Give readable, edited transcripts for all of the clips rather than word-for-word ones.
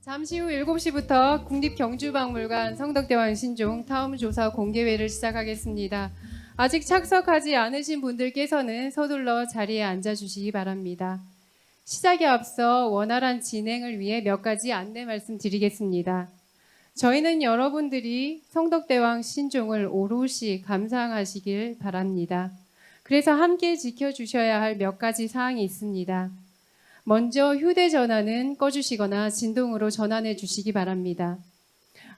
잠시 후 7시부터 국립경주박물관 성덕대왕 신종 타움조사 공개회를 시작하겠습니다. 아직 착석하지 않으신 분들께서는 서둘러 자리에 앉아주시기 바랍니다. 시작에 앞서 원활한 진행을 위해 몇 가지 안내 말씀드리겠습니다. 저희는 여러분들이 성덕대왕 신종을 오롯이 감상하시길 바랍니다. 그래서 함께 지켜주셔야 할 몇 가지 사항이 있습니다. 먼저 휴대전화는 꺼주시거나 진동으로 전환해 주시기 바랍니다.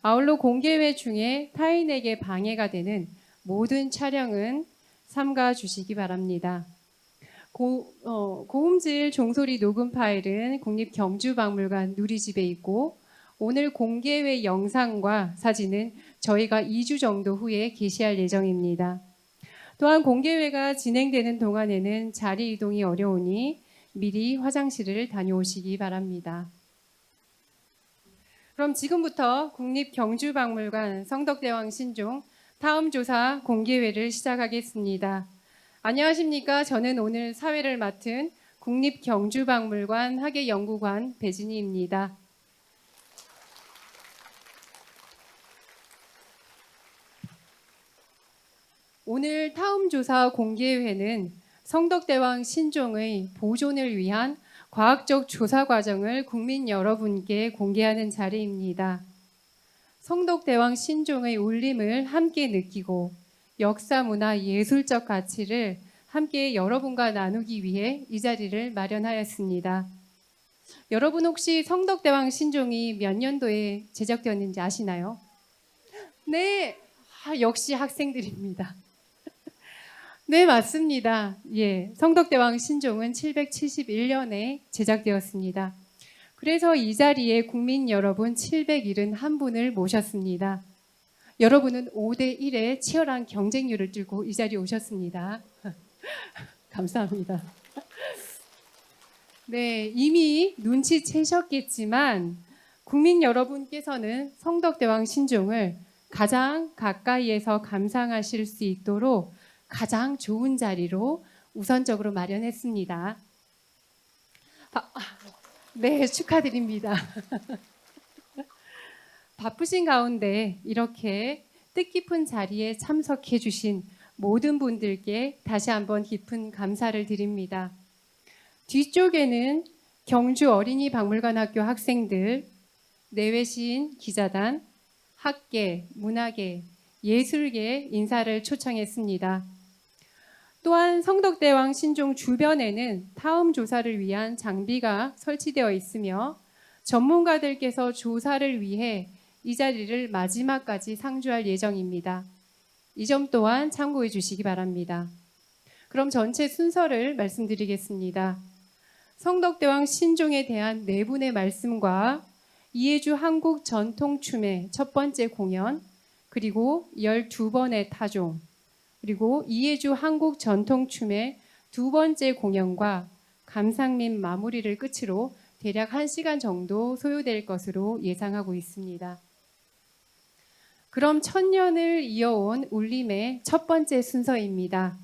아울러 공개회 중에 타인에게 방해가 되는 모든 촬영은 삼가 주시기 바랍니다. 고음질 종소리 녹음 파일은 국립경주박물관 누리집에 있고 오늘 공개회 영상과 사진은 저희가 2주 정도 후에 게시할 예정입니다. 또한 공개회가 진행되는 동안에는 자리 이동이 어려우니 미리 화장실을 다녀오시기 바랍니다. 그럼 지금부터 국립경주박물관 성덕대왕 신종 타움조사 공개회를 시작하겠습니다. 안녕하십니까? 저는 오늘 사회를 맡은 국립경주박물관 학예연구관 배진희입니다. 오늘 타움조사 공개회는 성덕대왕 신종의 보존을 위한 과학적 조사 과정을 국민 여러분께 공개하는 자리입니다. 성덕대왕 신종의 울림을 함께 느끼고 역사, 문화, 예술적 가치를 함께 여러분과 나누기 위해 이 자리를 마련하였습니다. 여러분 혹시 성덕대왕 신종이 몇 년도에 제작되었는지 아시나요? 네, 역시 학생들입니다. 네, 맞습니다. 예, 성덕대왕 신종은 771년에 제작되었습니다. 그래서 이 자리에 국민 여러분 771분을 모셨습니다. 여러분은 5대1의 치열한 경쟁률을 뚫고 이 자리에 오셨습니다. 감사합니다. 네, 이미 눈치채셨겠지만 국민 여러분께서는 성덕대왕 신종을 가장 가까이에서 감상하실 수 있도록 가장 좋은 자리로 우선적으로 마련했습니다. 네, 축하드립니다. 바쁘신 가운데 이렇게 뜻깊은 자리에 참석해 주신 모든 분들께 다시 한번 깊은 감사를 드립니다. 뒤쪽에는 경주 어린이박물관학교 학생들, 내외시인 기자단, 학계, 문화계, 예술계 인사를 초청했습니다. 또한 성덕대왕 신종 주변에는 타움 조사를 위한 장비가 설치되어 있으며 전문가들께서 조사를 위해 이 자리를 마지막까지 상주할 예정입니다. 이 점 또한 참고해 주시기 바랍니다. 그럼 전체 순서를 말씀드리겠습니다. 성덕대왕 신종에 대한 네 분의 말씀과 이해주 한국 전통춤의 첫 번째 공연, 그리고 12번의 타종, 그리고 이해주 한국 전통춤의 두 번째 공연과 감상 및 마무리를 끝으로 대략 1시간 정도 소요될 것으로 예상하고 있습니다. 그럼 천년을 이어온 울림의 첫 번째 순서입니다.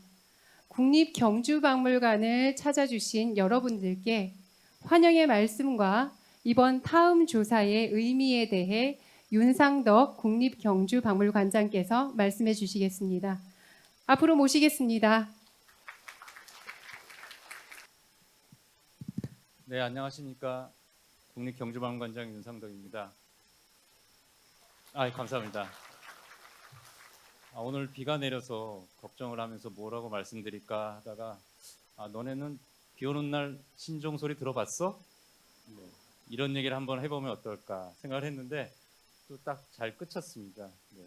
국립경주박물관을 찾아주신 여러분들께 환영의 말씀과 이번 타움 조사의 의미에 대해 윤상덕 국립경주박물관장께서 말씀해 주시겠습니다. 앞으로 모시겠습니다. 네, 안녕하십니까. 국립경주박물관장 윤상덕입니다. 감사합니다. 오늘 비가 내려서 걱정을 하면서 뭐라고 말씀드릴까 하다가 너네는 비 오는 날 신종 소리 들어봤어? 네, 이런 얘기를 한번 해보면 어떨까 생각을 했는데 또 딱 잘 끝쳤습니다. 네,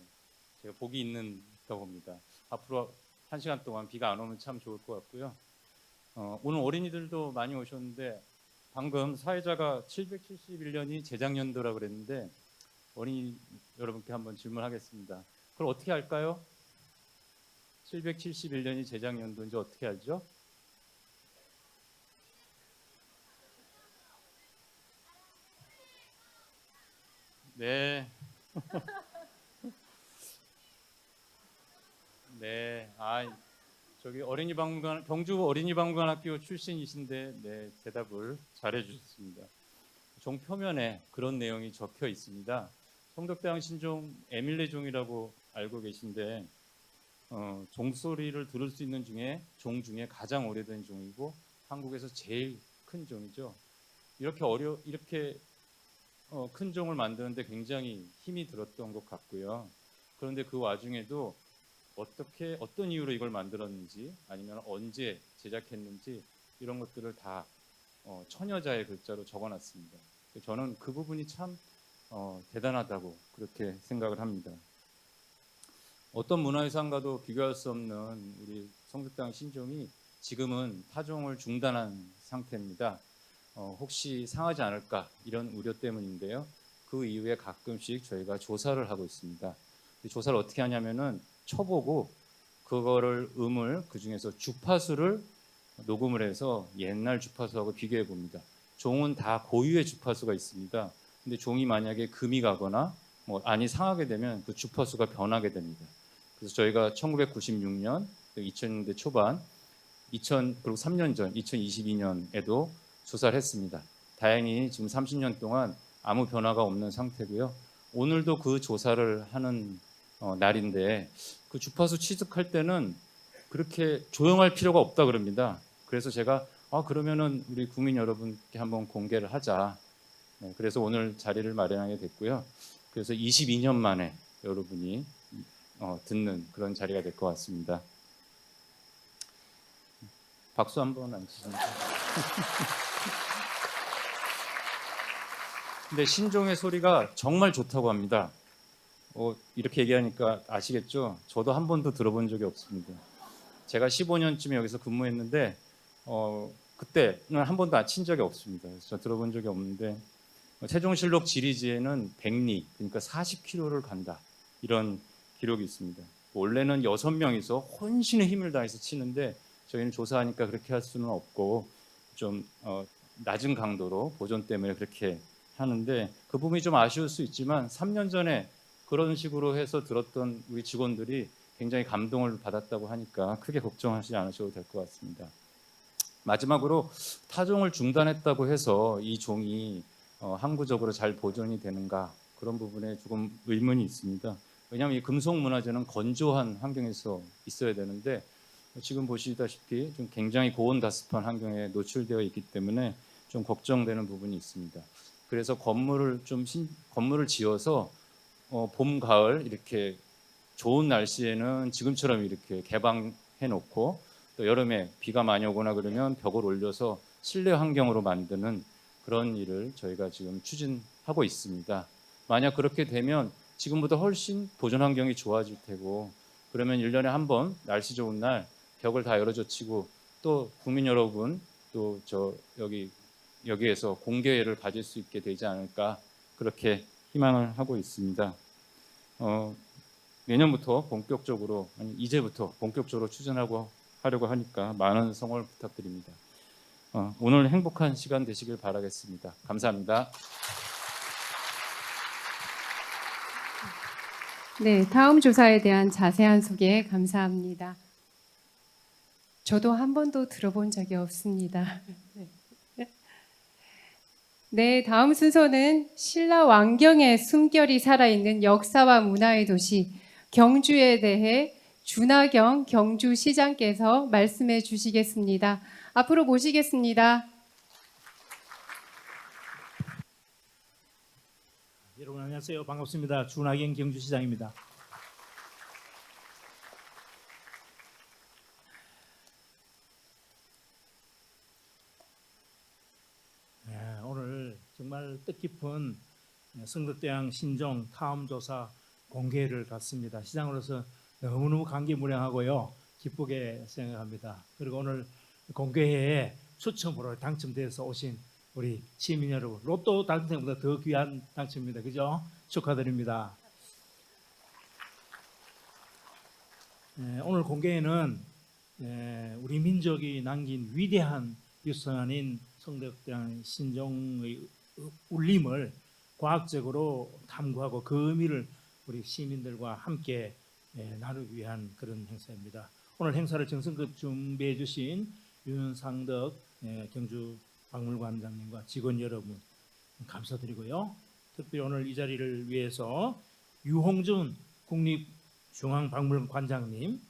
제가 복이 있는 봅니다. 앞으로 1시간 동안 비가 안 오면 참 좋을 것 같고요. 오늘 어린이들도 많이 오셨는데 방금 사회자가 771년이 재작년도라고 그랬는데 어린이 여러분께 한번 질문하겠습니다. 그걸 어떻게 할까요? 771년이 재작년도인지 어떻게 알죠? 네. 네. 저기 경주 어린이박물관학교 출신이신데 네, 대답을 잘해 주셨습니다. 종 표면에 그런 내용이 적혀 있습니다. 성덕대왕 신종 에밀레 종이라고 알고 계신데 종소리를 들을 수 있는 종 중에 가장 오래된 종이고 한국에서 제일 큰 종이죠. 이렇게 큰 종을 만드는데 굉장히 힘이 들었던 것 같고요. 그런데 그 와중에도 어떤 이유로 이걸 만들었는지 아니면 언제 제작했는지 이런 것들을 다 천여자의 글자로 적어놨습니다. 저는 그 부분이 참 대단하다고 그렇게 생각을 합니다. 어떤 문화유산과도 비교할 수 없는 우리 성덕대왕 신종이 지금은 타종을 중단한 상태입니다. 혹시 상하지 않을까 이런 우려 때문인데요. 그 이후에 가끔씩 저희가 조사를 하고 있습니다. 조사를 어떻게 하냐면은 쳐보고 그거를 그 중에서 주파수를 녹음을 해서 옛날 주파수하고 비교해 봅니다. 종은 다 고유의 주파수가 있습니다. 근데 종이 만약에 금이 가거나 안이 상하게 되면 그 주파수가 변하게 됩니다. 그래서 저희가 1996년, 2000년대 초반, 그리고 3년 전 2022년에도 조사를 했습니다. 다행히 지금 30년 동안 아무 변화가 없는 상태고요. 오늘도 그 조사를 하는 날인데 그 주파수 취득할 때는 그렇게 조용할 필요가 없다 그럽니다. 그래서 제가 그러면은 우리 국민 여러분께 한번 공개를 하자. 그래서 오늘 자리를 마련하게 됐고요. 그래서 22년 만에 여러분이 듣는 그런 자리가 될 것 같습니다. 박수 한번 안 치십니까? 근데 신종의 소리가 정말 좋다고 합니다. 이렇게 얘기하니까 아시겠죠? 저도 한 번도 들어본 적이 없습니다. 제가 15년쯤에 여기서 근무했는데 그때는 한 번도 친 적이 없습니다. 그래서 저 들어본 적이 없는데 세종실록 지리지에는 100리, 그러니까 40km를 간다 이런 기록이 있습니다. 원래는 6명이서 혼신의 힘을 다해서 치는데 저희는 조사하니까 그렇게 할 수는 없고 좀 낮은 강도로 보존 때문에 그렇게 하는데 그 부분이 좀 아쉬울 수 있지만 3년 전에 그런 식으로 해서 들었던 우리 직원들이 굉장히 감동을 받았다고 하니까 크게 걱정하지 않으셔도 될 것 같습니다. 마지막으로 타종을 중단했다고 해서 이 종이 항구적으로 잘 보존이 되는가 그런 부분에 조금 의문이 있습니다. 왜냐하면 이 금속문화재는 건조한 환경에서 있어야 되는데 지금 보시다시피 좀 굉장히 고온다습한 환경에 노출되어 있기 때문에 좀 걱정되는 부분이 있습니다. 그래서 건물을 지어서 봄, 가을 이렇게 좋은 날씨에는 지금처럼 이렇게 개방해 놓고 또 여름에 비가 많이 오거나 그러면 벽을 올려서 실내 환경으로 만드는 그런 일을 저희가 지금 추진하고 있습니다. 만약 그렇게 되면 지금보다 훨씬 보존 환경이 좋아질 테고 그러면 1년에 한 번 날씨 좋은 날 벽을 다 열어젖히고 또 국민 여러분 또 여기에서 공개회를 가질 수 있게 되지 않을까 그렇게 희망을 하고 있습니다. 내년부터 본격적으로 이제부터 본격적으로 추진하려고 하니까 많은 성원 부탁드립니다. 오늘 행복한 시간 되시길 바라겠습니다. 감사합니다. 네, 다음 조사에 대한 자세한 소개 감사합니다. 저도 한 번도 들어본 적이 없습니다. 네, 다음 순서는 신라 왕경의 숨결이 살아있는 역사와 문화의 도시 경주에 대해 준하경 경주시장께서 말씀해 주시겠습니다. 앞으로 모시겠습니다. 여러분 안녕하세요. 반갑습니다. 준하경 경주시장입니다. 오늘 정말 뜻깊은 성덕대왕 신종 탐조사 공개를 갖습니다. 시장으로서 너무너무 감개무량하고요. 기쁘게 생각합니다. 그리고 오늘 공개회에 추첨으로 당첨돼서 오신 우리 시민 여러분, 로또 당첨보다 더 귀한 당첨입니다. 그죠? 축하드립니다. 오늘 공개회는 우리 민족이 남긴 위대한 유산인 성덕대왕 신종의 울림을 과학적으로 탐구하고 그 의미를 우리 시민들과 함께 나누기 위한 그런 행사입니다. 오늘 행사를 정성껏 준비해 주신 윤상덕 경주박물관장님과 직원 여러분, 감사드리고요. 특별히 오늘 이 자리를 위해서 유홍준 국립중앙박물관 관장님,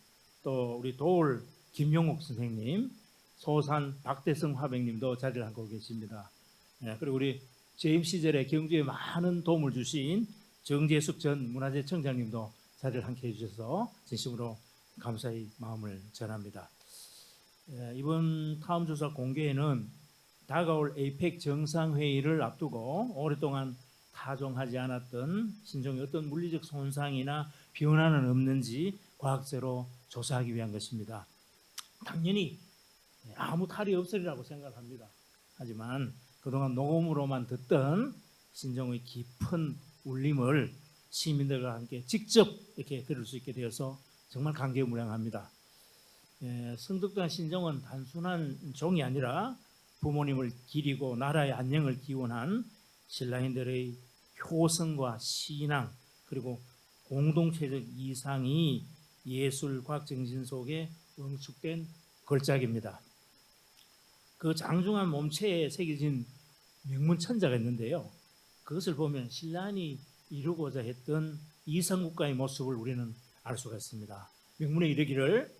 또 우리 도올 김용옥 선생님, 소산 박대성 화백님도 자리를 하고 계십니다. 그리고 우리 재임 시절에 경주에 많은 도움을 주신 정재숙 전 문화재청장님도 자리를 함께 해주셔서 진심으로 감사의 마음을 전합니다. 이번 타움조사 공개에는 다가올 에이펙 정상회의를 앞두고 오랫동안 타종하지 않았던 신종의 어떤 물리적 손상이나 변화는 없는지 과학적으로 조사하기 위한 것입니다. 당연히 아무 탈이 없으리라고 생각합니다. 하지만 그동안 녹음으로만 듣던 신종의 깊은 울림을 시민들과 함께 직접 이렇게 들을 수 있게 되어서 정말 감개무량합니다. 성덕대왕 신종은 단순한 종이 아니라 부모님을 기리고 나라의 안녕을 기원한 신라인들의 효성과 신앙 그리고 공동체적 이상이 예술 과학 정신 속에 응축된 걸작입니다. 그 장중한 몸체에 새겨진 명문천자가 있는데요. 그것을 보면 신라인이 이루고자 했던 이성국가의 모습을 우리는 알 수가 있습니다. 명문에 이르기를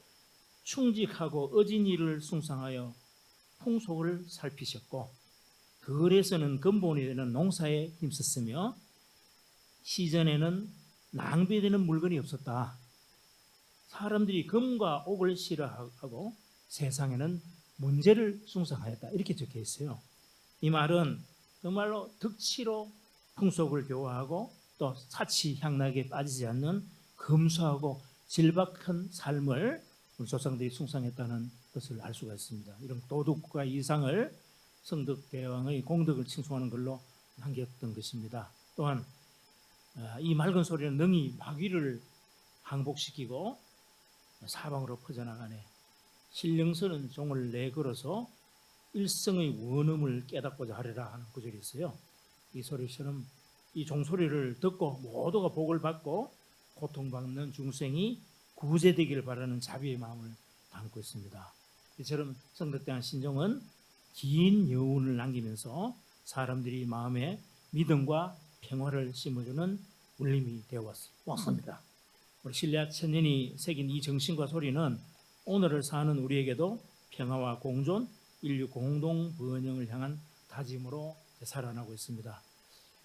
충직하고 어진이를 숭상하여 풍속을 살피셨고 거래에서는 근본이 되는 농사에 힘썼으며 시전에는 낭비되는 물건이 없었다. 사람들이 금과 옥을 싫어하고 세상에는 문제를 숭상하였다. 이렇게 적혀 있어요. 이 말은 정말로 덕치로 풍속을 교화하고 또 사치 향락에 빠지지 않는 검소하고 질박한 삶을 우리 조상들이 숭상했다는 것을 알 수가 있습니다. 이런 도덕과 이상을 성덕대왕의 공덕을 칭송하는 걸로 남겼던 것입니다. 또한 이 맑은 소리는 능히 마귀를 항복시키고 사방으로 퍼져나가네. 신령스러운 종을 내걸어서 일성의 원음을 깨닫고자 하리라 하는 구절이 있어요. 이 소리처럼 이 종소리를 듣고 모두가 복을 받고 고통받는 중생이 구제되기를 바라는 자비의 마음을 담고 있습니다. 이처럼 성덕대왕 신종은 긴 여운을 남기면서 사람들이 마음에 믿음과 평화를 심어주는 울림이 되어 왔습니다. 우리 신라 천년이 새긴 이 정신과 소리는 오늘을 사는 우리에게도 평화와 공존, 인류 공동 번영을 향한 다짐으로 살아나고 있습니다.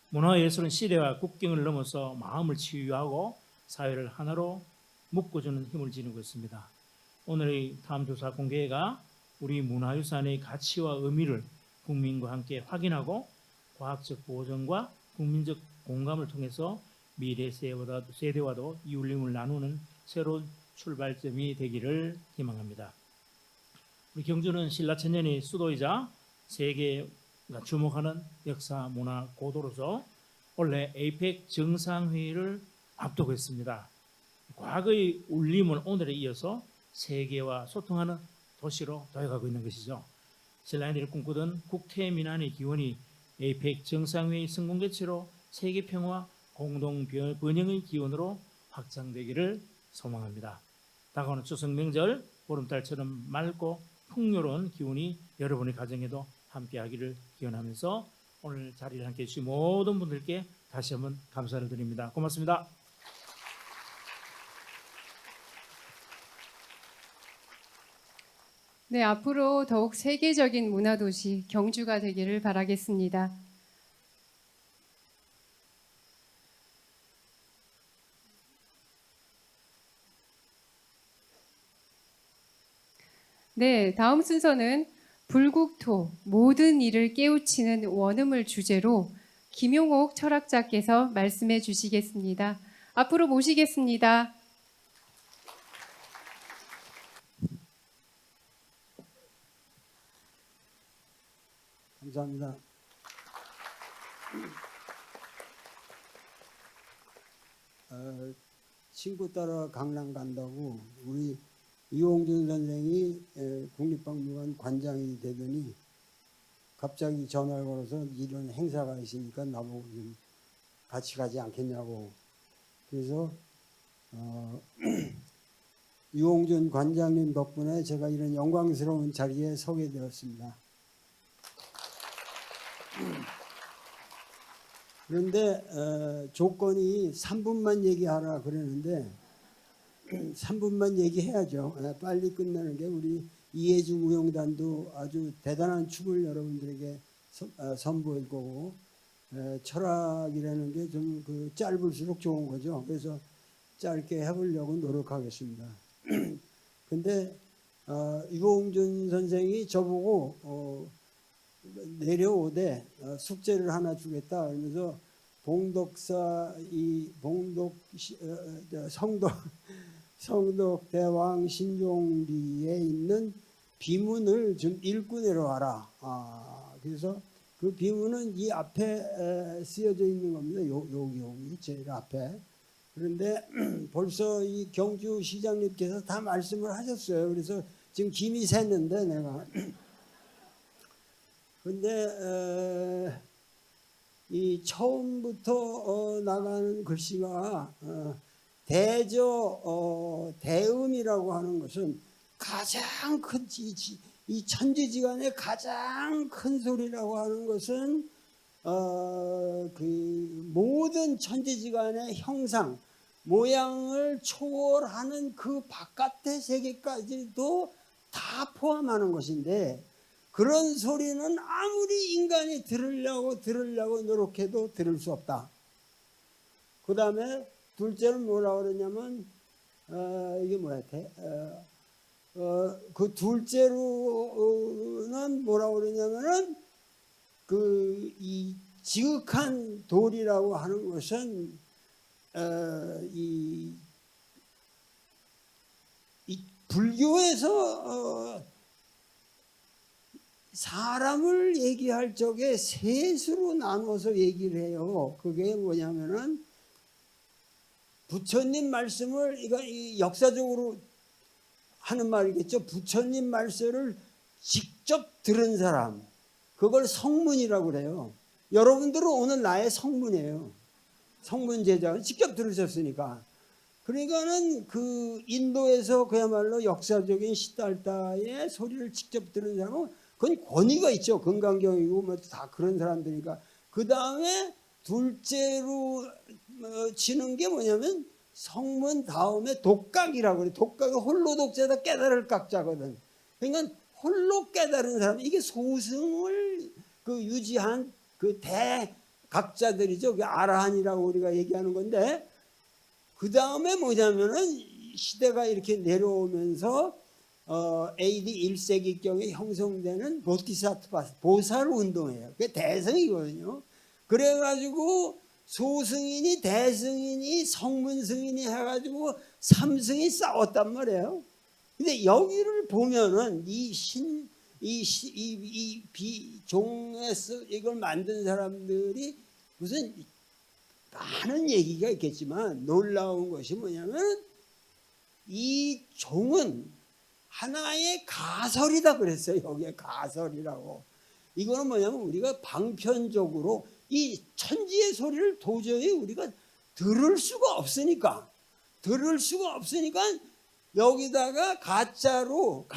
문화예술은 시대와 국경을 넘어서 마음을 치유하고 사회를 하나로 묶어주는 힘을 지니고 있습니다. 오늘의 타움조사 공개회가 우리 문화유산의 가치와 의미를 국민과 함께 확인하고 과학적 보존과 국민적 공감을 통해서 미래 세대와도 이 울림을 나누는 새로운 출발점이 되기를 희망합니다. 우리 경주는 신라천년의 수도이자 세계가 주목하는 역사 문화 고도로서 원래 에이펙 정상회의를 앞두고 있습니다. 과거의 울림은 오늘에 이어서 세계와 소통하는 도시로 도약하고 있는 것이죠. 신라인들이 꿈꾸던 국태민안의 기원이 에이펙 정상회의 성공 개최로 세계 평화 공동 번영의 기원으로 확장되기를 소망합니다. 다가오는 추석 명절 보름달처럼 맑고 풍요로운 기운이 여러분의 가정에도 함께하기를 기원하면서 오늘 자리를 함께해 주신 모든 분들께 다시 한번 감사를 드립니다. 고맙습니다. 네, 앞으로 더욱 세계적인 문화도시 경주가 되기를 바라겠습니다. 네, 다음 순서는 불국토 모든 일을 깨우치는 원음을 주제로 김용옥 철학자께서 말씀해 주시겠습니다. 앞으로 모시겠습니다. 감사합니다. 친구 따라 강남 간다고 우리 이홍준 선생이 국립박물관 관장이 되더니 갑자기 전화를 걸어서 이런 행사가 있으니까 나보고 좀 같이 가지 않겠냐고. 그래서 이홍준 관장님 덕분에 제가 이런 영광스러운 자리에 서게 되었습니다. 그런데 조건이 3분만 얘기하라 그러는데 3분만 얘기해야죠. 빨리 끝내는 게 우리 이해중 무용단도 아주 대단한 춤을 여러분들에게 선보일 거고 철학이라는 게 좀 그 짧을수록 좋은 거죠. 그래서 짧게 해보려고 노력하겠습니다. 근데 유홍준 선생이 저보고 내려오되 숙제를 하나 주겠다 그러면서 봉독사 이 봉독 성덕 대왕 신종비에 있는 비문을 좀 읽고 내려와라. 그래서 그 비문은 이 앞에 쓰여져 있는 겁니다. 여기 제일 앞에. 그런데 벌써 이 경주 시장님께서 다 말씀을 하셨어요. 그래서 지금 김이 샜는데 내가. 근데 이 처음부터 나가는 글씨가 대음이라고 하는 것은 가장 큰 이 천지지간의 가장 큰 소리라고 하는 것은 그 모든 천지지간의 형상 모양을 초월하는 그 바깥의 세계까지도 다 포함하는 것인데 그런 소리는 아무리 인간이 들으려고 노력해도 들을 수 없다. 그 다음에 둘째는 뭐라고 그러냐면 이게 뭐야? 그 둘째로는 뭐라고 그러냐면은 그 이 지극한 도리라고 하는 것은 이 불교에서 사람을 얘기할 적에 셋으로 나눠서 얘기를 해요. 그게 뭐냐면은 부처님 말씀을 이 역사적으로 하는 말이겠죠. 부처님 말씀을 직접 들은 사람, 그걸 성문이라고 그래요. 여러분들은 오늘 나의 성문이에요. 성문 제자는 직접 들으셨으니까. 그러니까는 그 인도에서 그야말로 역사적인 시달다의 소리를 직접 들은 사람은 그건 권위가 있죠. 건강경이고 뭐 다 그런 사람들이니까. 그 다음에 둘째로 치는 게 뭐냐면 성문 다음에 독각이라고 그래. 독각이 홀로 독자다 깨달을 각자거든. 그러니까 홀로 깨달은 사람, 이게 소승을 그 유지한 그 대각자들이죠. 그 아라한이라고 우리가 얘기하는 건데, 그 다음에 뭐냐면은 시대가 이렇게 내려오면서 AD 1세기경에 형성되는 보티사트파 보살 운동이에요. 그게 대승이거든요. 그래가지고 소승인이 대승인이 성문승인이 해가지고 삼승이 싸웠단 말이에요. 근데 여기를 보면은 이 비종에서 이걸 만든 사람들이 무슨 많은 얘기가 있겠지만 놀라운 것이 뭐냐면 이 종은 하나의 가설이다 그랬어요. 여기에 가설이라고. 이거는 뭐냐면 우리가 방편적으로 이 천지의 소리를 도저히 우리가 들을 수가 없으니까 여기다가 가짜로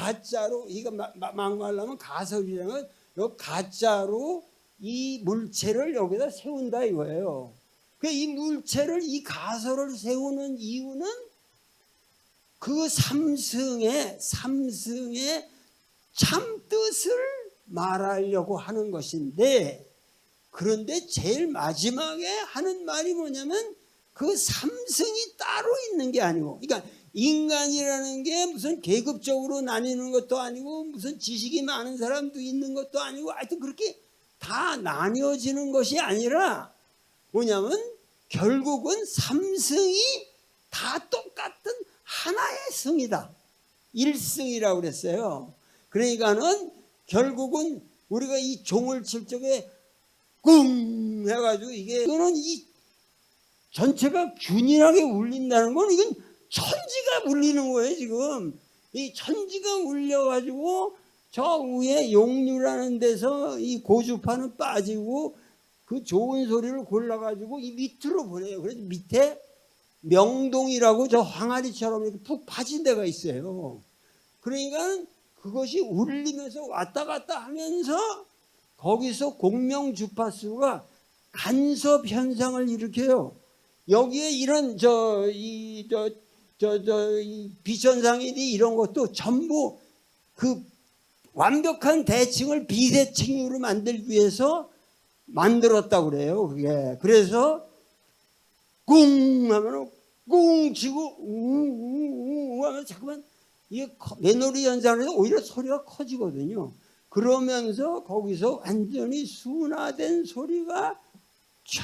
이거 막말하면 가설이라는 요 가짜로 이 물체를 여기다 세운다 이거예요. 그 이 물체를 이 가설을 세우는 이유는 그 삼승의 참 뜻을 말하려고 하는 것인데, 그런데 제일 마지막에 하는 말이 뭐냐면 그 삼승이 따로 있는 게 아니고, 그러니까 인간이라는 게 무슨 계급적으로 나뉘는 것도 아니고 무슨 지식이 많은 사람도 있는 것도 아니고 하여튼 그렇게 다 나뉘어지는 것이 아니라 뭐냐면 결국은 삼승이 다 똑같은 하나의 승이다. 일승이라고 그랬어요. 그러니까는 결국은 우리가 이 종을 칠 적에 꿍 해가지고 이거는 이 전체가 균일하게 울린다는 건 이건 천지가 울리는 거예요. 지금 이 천지가 울려가지고 저 위에 용류라는 데서 이 고주파는 빠지고 그 좋은 소리를 골라가지고 이 밑으로 보내요. 그래서 밑에 명동이라고 저 항아리처럼 이렇게 푹 파진 데가 있어요. 그러니까 그것이 울리면서 왔다 갔다 하면서 거기서 공명 주파수가 간섭 현상을 일으켜요. 여기에 이런 이 비천상이니 이런 것도 전부 그 완벽한 대칭을 비대칭으로 만들기 위해서 만들었다고 그래요. 그게 그래서 꿍 하면 꿍 치고 우우우 하면 자꾸만 이게 매너리 현상에서 오히려 소리가 커지거든요. 그러면서 거기서 완전히 순화된 소리가 쫙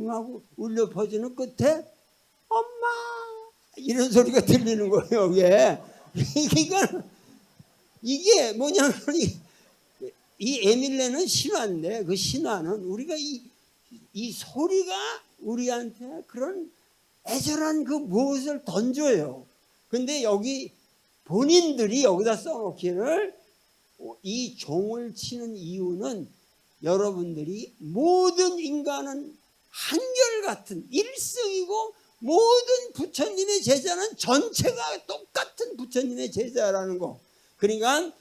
하고 울려 퍼지는 끝에 엄마 이런 소리가 들리는 거예요. 그러니까 이게 뭐냐면 이 에밀레는 신화인데 그 신화는 우리가 이 소리가 우리한테 그런 애절한 그 무엇을 던져요. 근데 여기 본인들이 여기다 써놓기를 이 종을 치는 이유는 여러분들이 모든 인간은 한결같은 일승이고 모든 부처님의 제자는 전체가 똑같은 부처님의 제자라는 거. 그러니까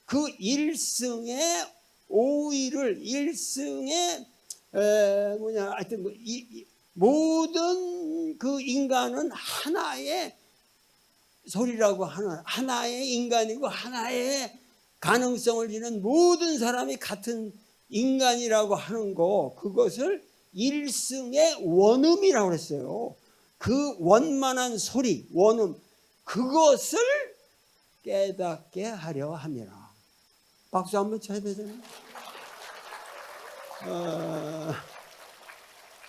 그 일승의 오의를 일승의 하여튼 모든 그 인간은 하나의 소리라고 하는 하나의 인간이고 하나의 가능성을 지닌 모든 사람이 같은 인간이라고 하는 거 그것을 일승의 원음이라고 했어요. 그 원만한 소리 원음 그것을 깨닫게 하려 함이라. 박수 한번 쳐야 되잖아요.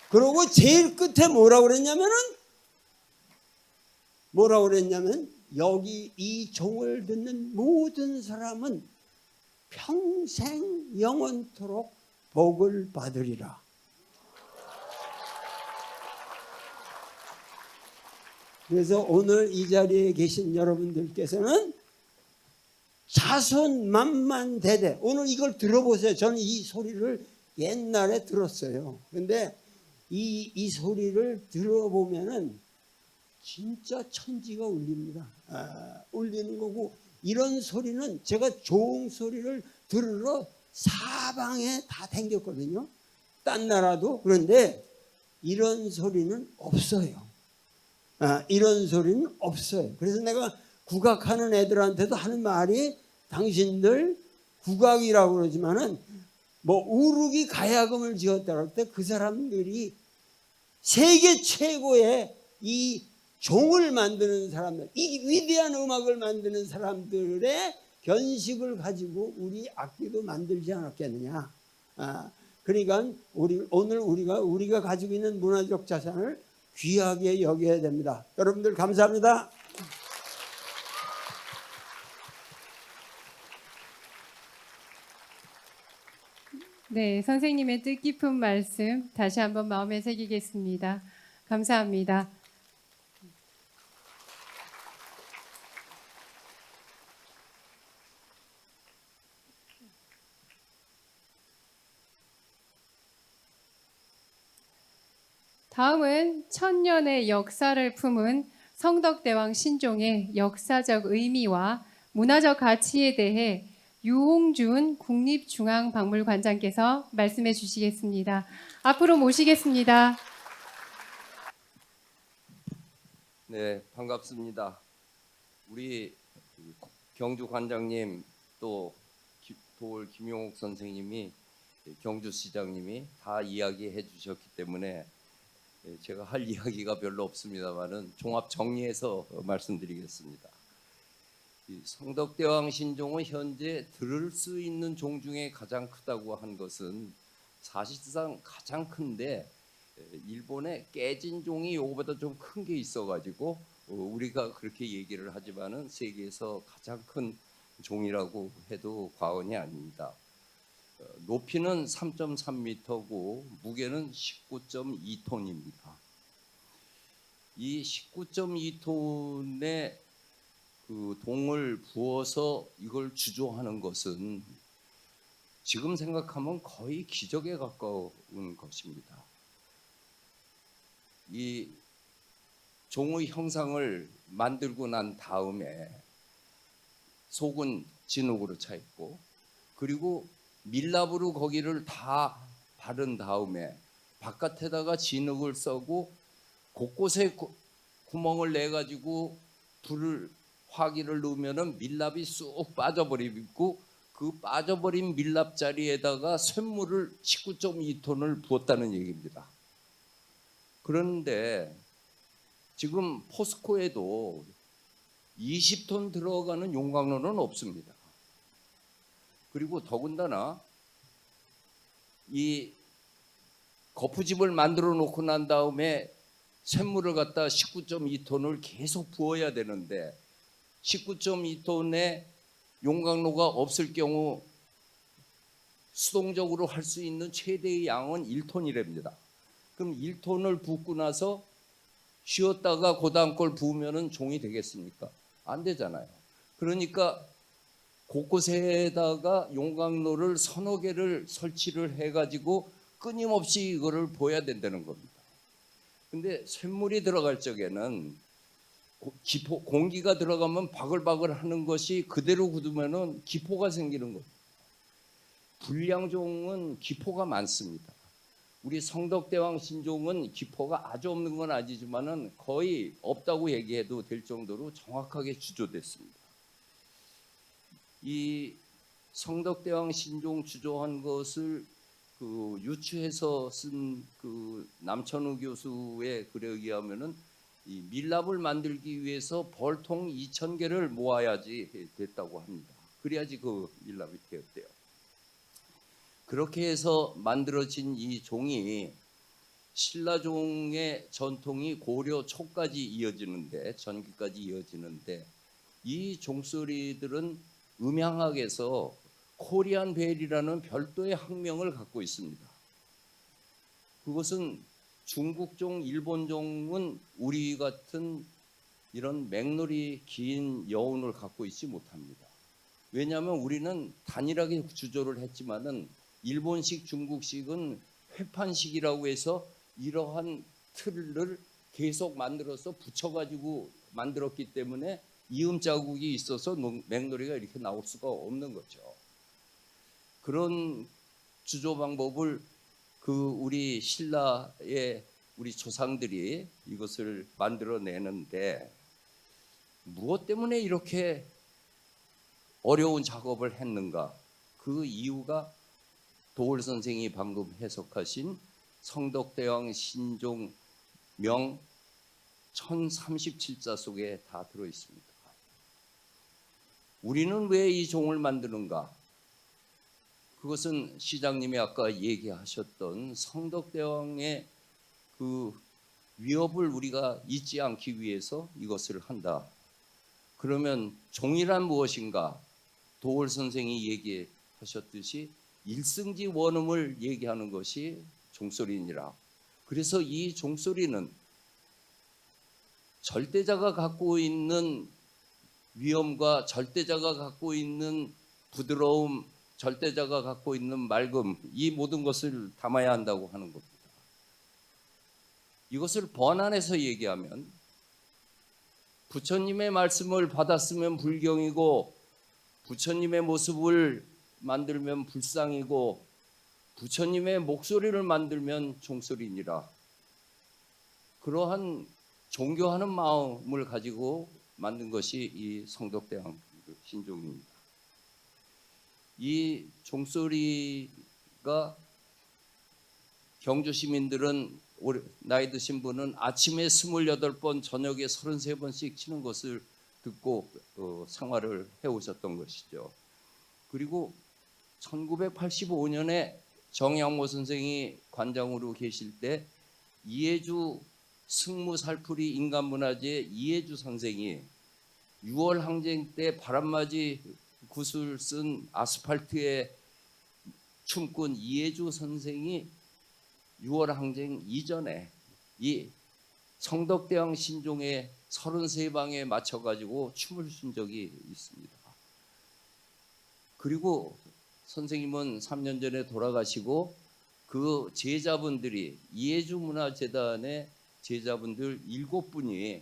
그리고 제일 끝에 뭐라고 그랬냐면 여기 이 종을 듣는 모든 사람은 평생 영원토록 복을 받으리라. 그래서 오늘 이 자리에 계신 여러분들께서는 자손만만대대 오늘 이걸 들어보세요. 저는 이 소리를 옛날에 들었어요. 근데 이 소리를 들어보면은 진짜 천지가 울립니다. 울리는 거고 이런 소리는 제가 좋은 소리를 들으러 사방에 다 댕겼거든요. 딴 나라도. 그런데 이런 소리는 없어요. 이런 소리는 없어요. 그래서 내가 국악하는 애들한테도 하는 말이 당신들 국악이라고 그러지만은 뭐 우루기 가야금을 지었다고 할 때 그 사람들이 세계 최고의 이 종을 만드는 사람들, 이 위대한 음악을 만드는 사람들의 견식을 가지고 우리 악기도 만들지 않았겠느냐. 그러니까 오늘 우리가 가지고 있는 문화적 자산을 귀하게 여겨야 됩니다. 여러분들 감사합니다. 네, 선생님의 뜻깊은 말씀 다시 한번 마음에 새기겠습니다. 감사합니다. 다음은 천년의 역사를 품은 성덕대왕 신종의 역사적 의미와 문화적 가치에 대해 유홍준 국립중앙박물관장께서 말씀해 주시겠습니다. 앞으로 모시겠습니다. 네, 반갑습니다. 우리 경주 관장님 또 도올 김용옥 선생님이 경주시장님이 다 이야기해 주셨기 때문에 제가 할 이야기가 별로 없습니다만은 종합 정리해서 말씀드리겠습니다. 성덕대왕 신종은 현재 들을 수 있는 종 중에 가장 크다고 한 것은 사실상 가장 큰데 일본에 깨진 종이 이거보다 좀 큰 게 있어가지고 우리가 그렇게 얘기를 하지만은 세계에서 가장 큰 종이라고 해도 과언이 아닙니다. 높이는 3.3m고 무게는 19.2톤입니다. 이 19.2톤의 그 동을 부어서 이걸 주조하는 것은 지금 생각하면 거의 기적에 가까운 것입니다. 이 종의 형상을 만들고 난 다음에 속은 진흙으로 차 있고 그리고 밀랍으로 거기를 다 바른 다음에 바깥에다가 진흙을 써고 곳곳에 구멍을 내 가지고 불을 화기를 넣으면은 밀랍이 쑥 빠져버리고 그 빠져버린 밀랍 자리에다가 쇳물을 19.2톤을 부었다는 얘기입니다. 그런데 지금 포스코에도 20톤 들어가는 용광로는 없습니다. 그리고 더군다나 이 거푸집을 만들어 놓고 난 다음에 쇳물을 갖다 19.2톤을 계속 부어야 되는데 19.2톤의 용광로가 없을 경우 수동적으로 할 수 있는 최대의 양은 1톤이랍니다. 그럼 1톤을 붓고 나서 쉬었다가 그 다음 걸 부으면은 종이 되겠습니까? 안 되잖아요. 그러니까 곳곳에다가 용광로를 서너 개를 설치를 해가지고 끊임없이 이거를 보여야 된다는 겁니다. 근데 쇳물이 들어갈 적에는 기포, 공기가 들어가면 바글바글 하는 것이 그대로 굳으면은 기포가 생기는 겁니다. 불량종은 기포가 많습니다. 우리 성덕대왕 신종은 기포가 아주 없는 건 아니지만은 거의 없다고 얘기해도 될 정도로 정확하게 주조됐습니다. 이 성덕대왕 신종 주조한 것을 그 유추해서 쓴 그 남천우 교수의 글에 의하면은 이 밀랍을 만들기 위해서 벌통 2,000개를 모아야지 됐다고 합니다. 그래야지 그 밀랍이 되었대요. 그렇게 해서 만들어진 이 종이 신라종의 전통이 고려 초까지 이어지는데 전기까지 이어지는데 이 종소리들은 음향학에서 코리안 벨이라는 별도의 학명을 갖고 있습니다. 그것은 중국종, 일본종은 우리 같은 이런 맹놀이 긴 여운을 갖고 있지 못합니다. 왜냐하면 우리는 단일하게 주조를 했지만은 일본식, 중국식은 회판식이라고 해서 이러한 틀을 계속 만들어서 붙여가지고 만들었기 때문에 이음 자국이 있어서 맹놀이가 이렇게 나올 수가 없는 거죠. 그런 주조 방법을 그 우리 신라의 우리 조상들이 이것을 만들어내는데 무엇 때문에 이렇게 어려운 작업을 했는가? 그 이유가 도올 선생이 방금 해석하신 성덕대왕 신종 명 1037자 속에 다 들어 있습니다. 우리는 왜 이 종을 만드는가? 그것은 시장님이 아까 얘기하셨던 성덕대왕의 그 위협을 우리가 잊지 않기 위해서 이것을 한다. 그러면 종이란 무엇인가? 도올 선생이 얘기하셨듯이 일승지 원음을 얘기하는 것이 종소리니라. 그래서 이 종소리는 절대자가 갖고 있는 위엄과 절대자가 갖고 있는 부드러움, 절대자가 갖고 있는 맑음, 이 모든 것을 담아야 한다고 하는 겁니다. 이것을 번안해서 얘기하면 부처님의 말씀을 받았으면 불경이고 부처님의 모습을 만들면 불상이고 부처님의 목소리를 만들면 종소리니라. 그러한 존경하는 마음을 가지고 만든 것이 이 성덕대왕 신종입니다. 이 종소리가 경주 시민들은 나이 드신 분은 아침에 28번 저녁에 33번씩 치는 것을 듣고 생활을 해오셨던 것이죠. 그리고 1985년에 정양모 선생이 관장으로 계실 때 이해주 승무살풀이 인간문화재 이해주 선생이 6월 항쟁 때 바람맞이 굿을 쓴 아스팔트의 춤꾼 이해주 선생이 6월 항쟁 이전에 이 성덕대왕 신종의 33방에 맞춰가지고 춤을 춘 적이 있습니다. 그리고 선생님은 3년 전에 돌아가시고 그 제자분들이 이해주 문화재단의 제자분들 7분이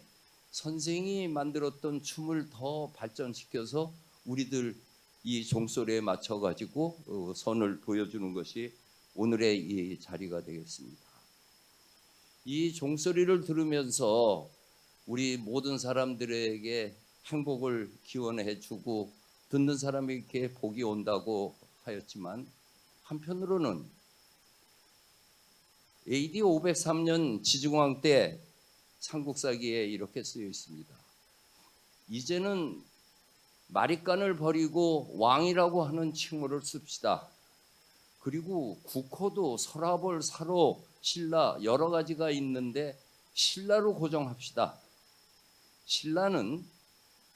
선생이 만들었던 춤을 더 발전시켜서 우리들 이 종소리에 맞춰 가지고 선을 보여주는 것이 오늘의 이 자리가 되겠습니다. 이 종소리를 들으면서 우리 모든 사람들에게 행복을 기원해 주고 듣는 사람에게 복이 온다고 하였지만, 한편으로는 AD 503년 지중왕 때 삼국사기에 이렇게 쓰여 있습니다. 이제는 마립간을 버리고 왕이라고 하는 칭호를 씁시다. 그리고 국호도 서라벌, 사로, 신라 여러 가지가 있는데 신라로 고정합시다. 신라는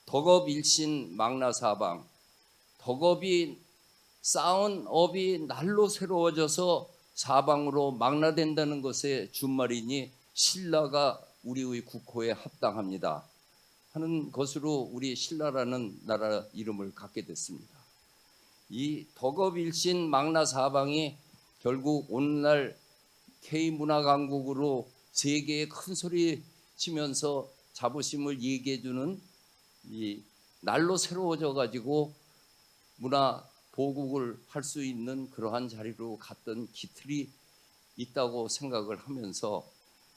덕업일신 망나사방, 덕업이 쌓은 업이 날로 새로워져서 사방으로 망라된다는 것의 준말이니 신라가 우리의 국호에 합당합니다 하는 것으로 우리 신라라는 나라 이름을 갖게 됐습니다. 이 덕업일신 망나사방이 결국 오늘날 K문화강국으로 세계에 큰 소리 치면서 자부심을 얘기해주는 이 날로 새로워져 가지고 문화 보국을 할 수 있는 그러한 자리로 갔던 기틀이 있다고 생각을 하면서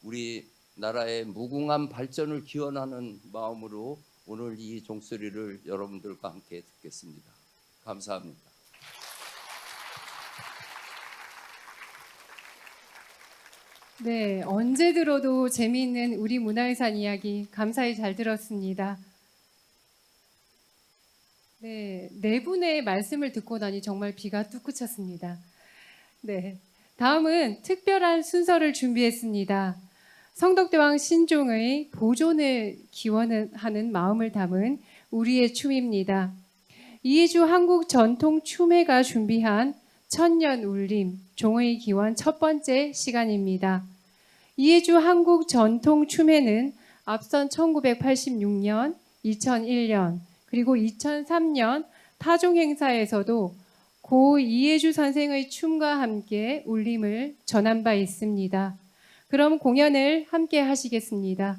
우리 나라의 무궁한 발전을 기원하는 마음으로 오늘 이 종소리를 여러분들과 함께 듣겠습니다. 감사합니다. 네, 언제 들어도 재미있는 우리 문화유산 이야기 감사히 잘 들었습니다. 네 분의 말씀을 듣고 나니 정말 비가 뚝 그쳤습니다. 네, 다음은 특별한 순서를 준비했습니다. 성덕대왕 신종의 보존을 기원하는 마음을 담은 우리의 춤입니다. 이해주 한국전통춤회가 준비한 천년울림 종의 기원 첫 번째 시간입니다. 이해주 한국전통춤회는 앞선 1986년, 2001년, 그리고 2003년 타종 행사에서도 고 이해주 선생의 춤과 함께 울림을 전한 바 있습니다. 그럼 공연을 함께 하시겠습니다.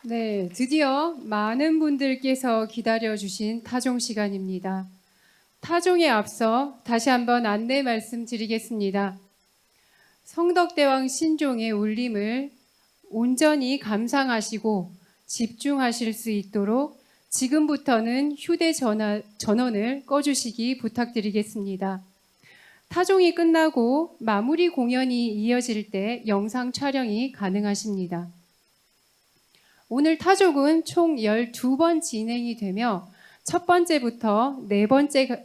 네, 드디어 많은 분들께서 기다려주신 타종 시간입니다. 타종에 앞서 다시 한번 안내 말씀드리겠습니다. 성덕대왕 신종의 울림을 온전히 감상하시고 집중하실 수 있도록 지금부터는 휴대전원을 꺼주시기 부탁드리겠습니다. 타종이 끝나고 마무리 공연이 이어질 때 영상 촬영이 가능하십니다. 오늘 타종은 총 12번 진행이 되며 첫 번째부터 네 번째까지는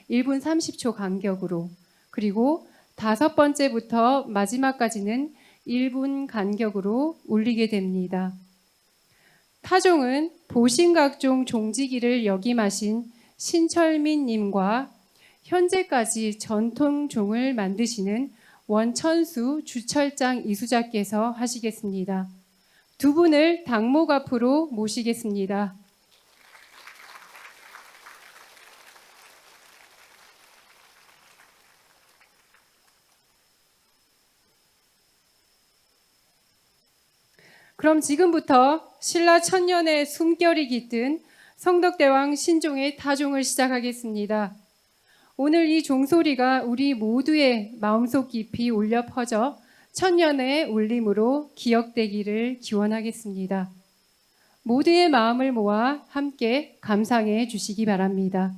1분 30초 간격으로, 그리고 다섯 번째부터 마지막까지는 1분 간격으로 울리게 됩니다. 타종은 보신각종 종지기를 역임하신 신철민 님과 현재까지 전통종을 만드시는 원천수 주철장 이수자께서 하시겠습니다. 두 분을 당목 앞으로 모시겠습니다. 그럼 지금부터 신라 천년의 숨결이 깃든 성덕대왕 신종의 타종을 시작하겠습니다. 오늘 이 종소리가 우리 모두의 마음속 깊이 울려 퍼져 천년의 울림으로 기억되기를 기원하겠습니다. 모두의 마음을 모아 함께 감상해 주시기 바랍니다.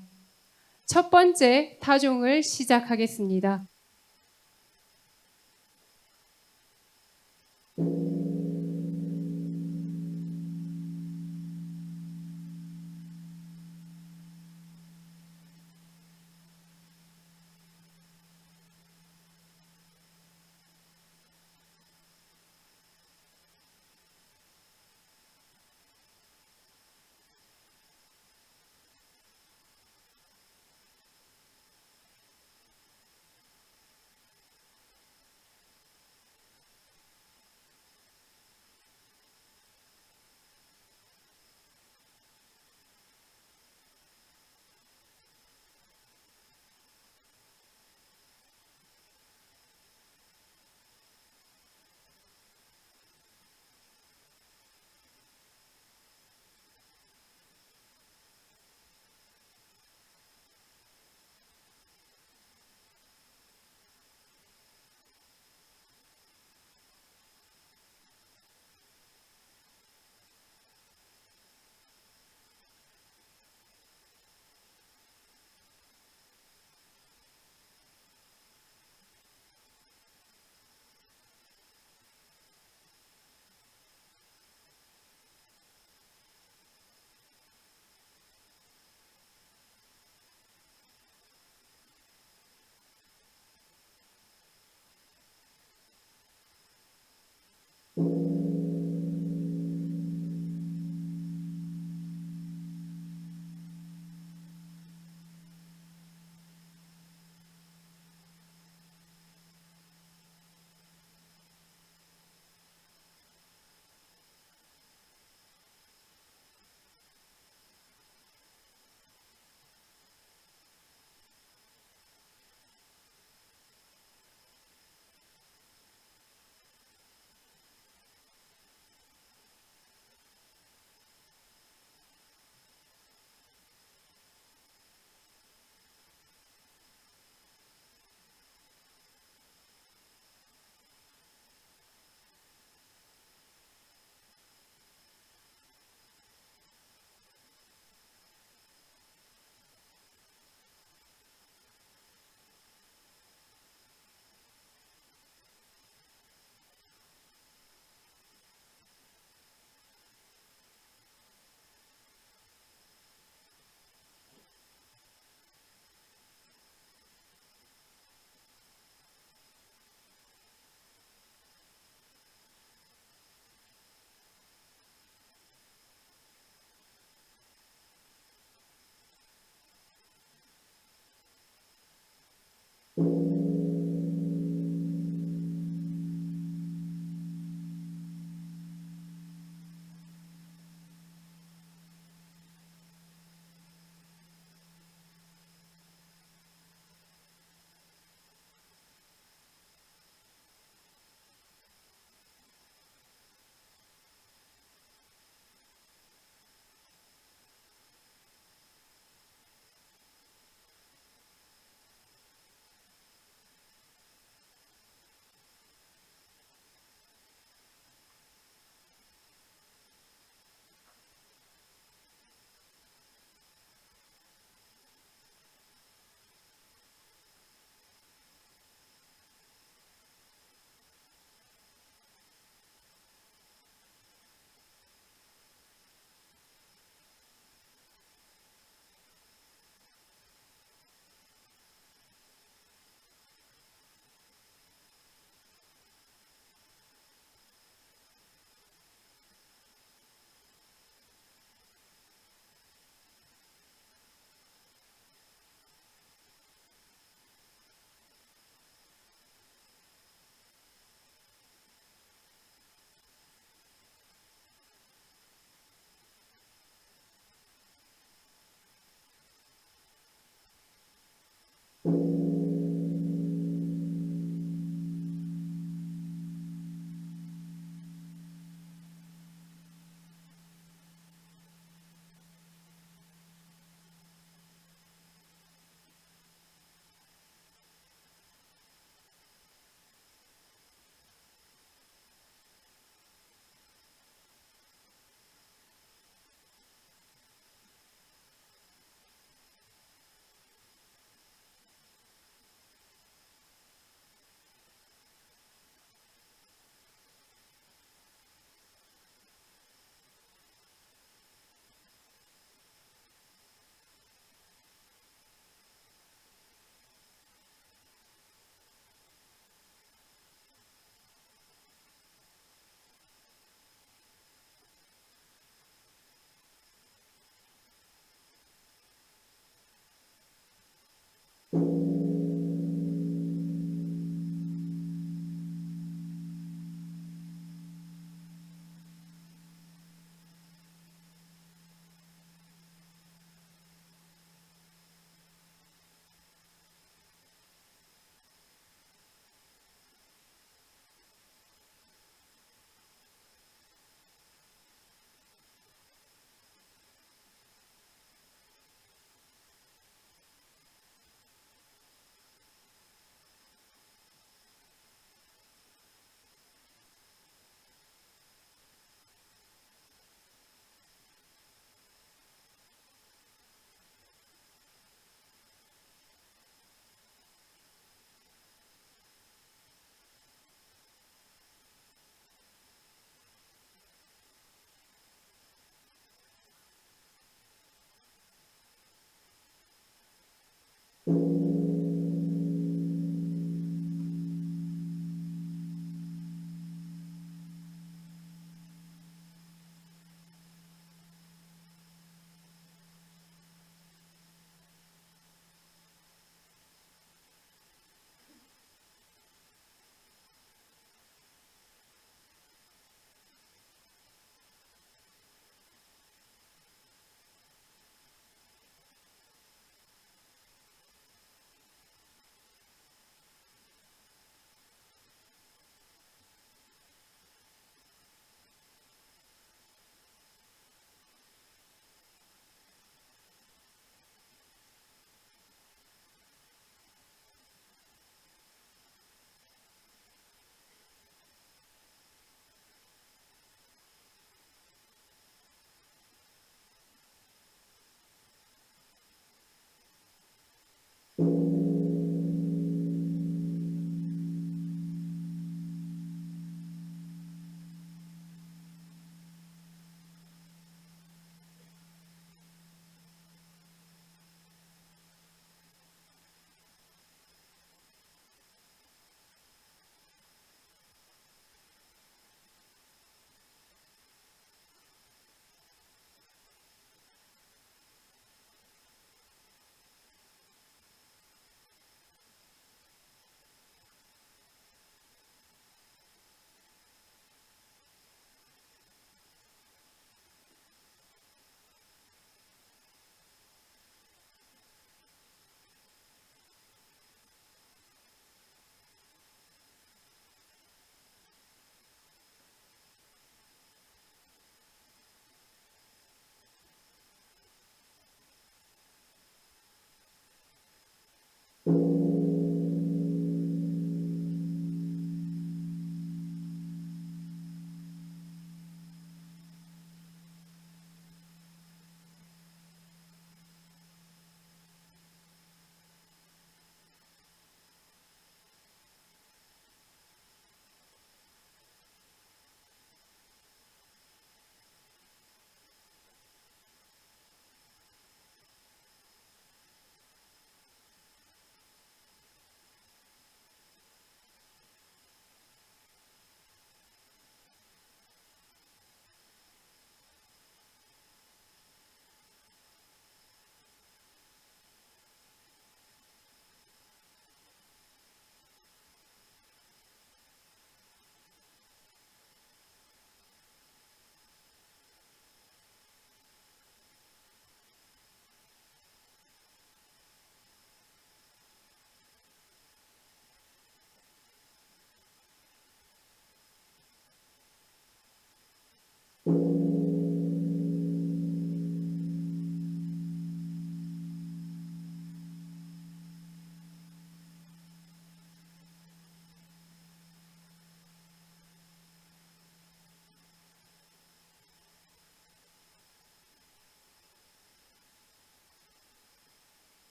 첫 번째 타종을 시작하겠습니다.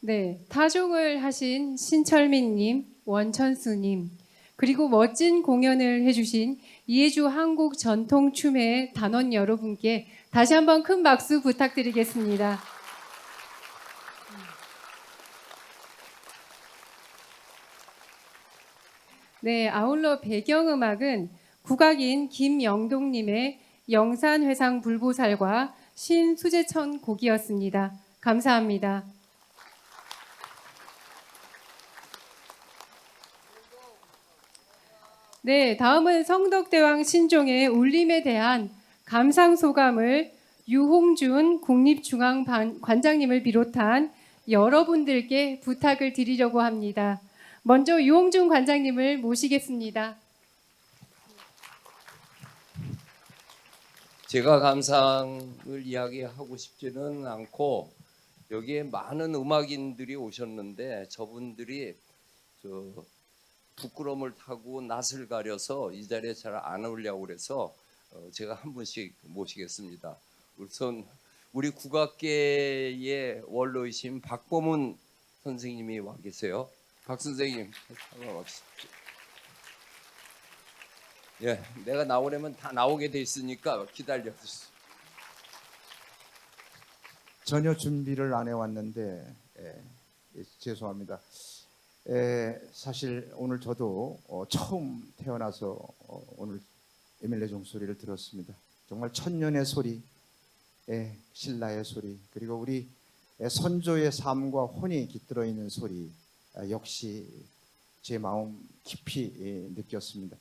네, 타종을 하신 신철민님, 원천수님, 그리고 멋진 공연을 해주신 이해주 한국 전통춤의 단원 여러분께 다시 한번 큰 박수 부탁드리겠습니다. 네, 아울러 배경음악은 국악인 김영동님의 영산회상 불보살과 신수재천 곡이었습니다. 감사합니다. 네, 다음은 성덕대왕 신종의 울림에 대한 감상 소감을 유홍준 국립중앙관장님을 비롯한 여러분들께 부탁을 드리려고 합니다. 먼저 유홍준 관장님을 모시겠습니다. 제가 감상을 이야기하고 싶지는 않고 여기에 많은 음악인들이 오셨는데 저분들이 부끄러움을 타고 낯을 가려서 이 자리에 잘 안 오려고 그래서 제가 한 분씩 모시겠습니다. 우선 우리 국악계의 원로이신 박범은 선생님이 와 계세요. 박 선생님 한번 와주십시오. 예, 내가 나오려면 다 나오게 돼 있으니까 기다려 주세요. 전혀 준비를 안 해왔는데 죄송합니다. 사실 오늘 저도 처음 태어나서 오늘 에밀레 종소리를 들었습니다. 정말 천년의 소리, 신라의 소리, 그리고 우리 선조의 삶과 혼이 깃들어 있는 소리, 역시 제 마음 깊이 느꼈습니다.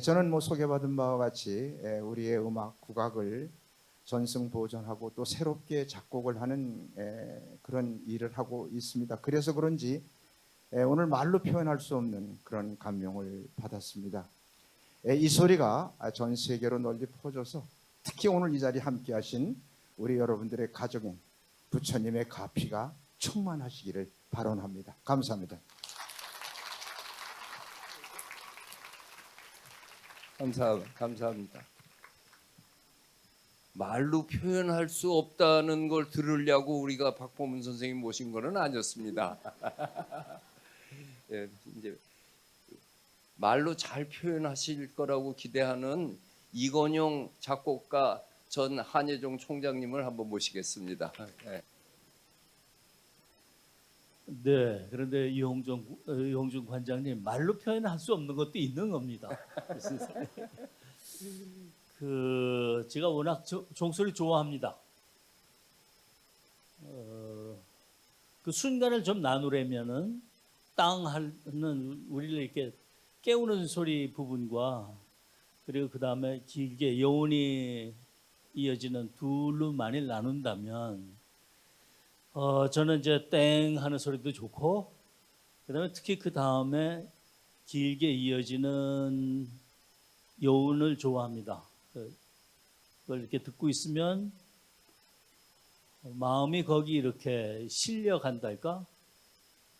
저는 소개받은 바와 같이 우리의 음악 국악을 전승 보존하고 또 새롭게 작곡을 하는 그런 일을 하고 있습니다. 그래서 그런지 오늘 말로 표현할 수 없는 그런 감명을 받았습니다. 이 소리가 전 세계로 널리 퍼져서 특히 오늘 이 자리에 함께 하신 우리 여러분들의 가정에 부처님의 가피가 충만하시기를 발언합니다. 감사합니다. 감사합니다. 말로 표현할 수 없다는 걸 들으려고 우리가 박범은 선생님 모신 거는 아니었습니다. 예, 이제 말로 잘 표현하실 거라고 기대하는 이건용 작곡가 전 한예종 총장님을 한번 모시겠습니다. 예. 네, 그런데 이홍준 관장님 말로 표현할 수 없는 것도 있는 겁니다. 제가 워낙 종소리 좋아합니다. 그 순간을 좀 나누려면은 땅 하는 우리를 이렇게 깨우는 소리 부분과 그리고 그 다음에 길게 여운이 이어지는 둘로 만일 나눈다면 저는 이제 땡 하는 소리도 좋고 그다음에 특히 그 다음에 길게 이어지는 여운을 좋아합니다. 그걸 이렇게 듣고 있으면 마음이 거기 이렇게 실려간달까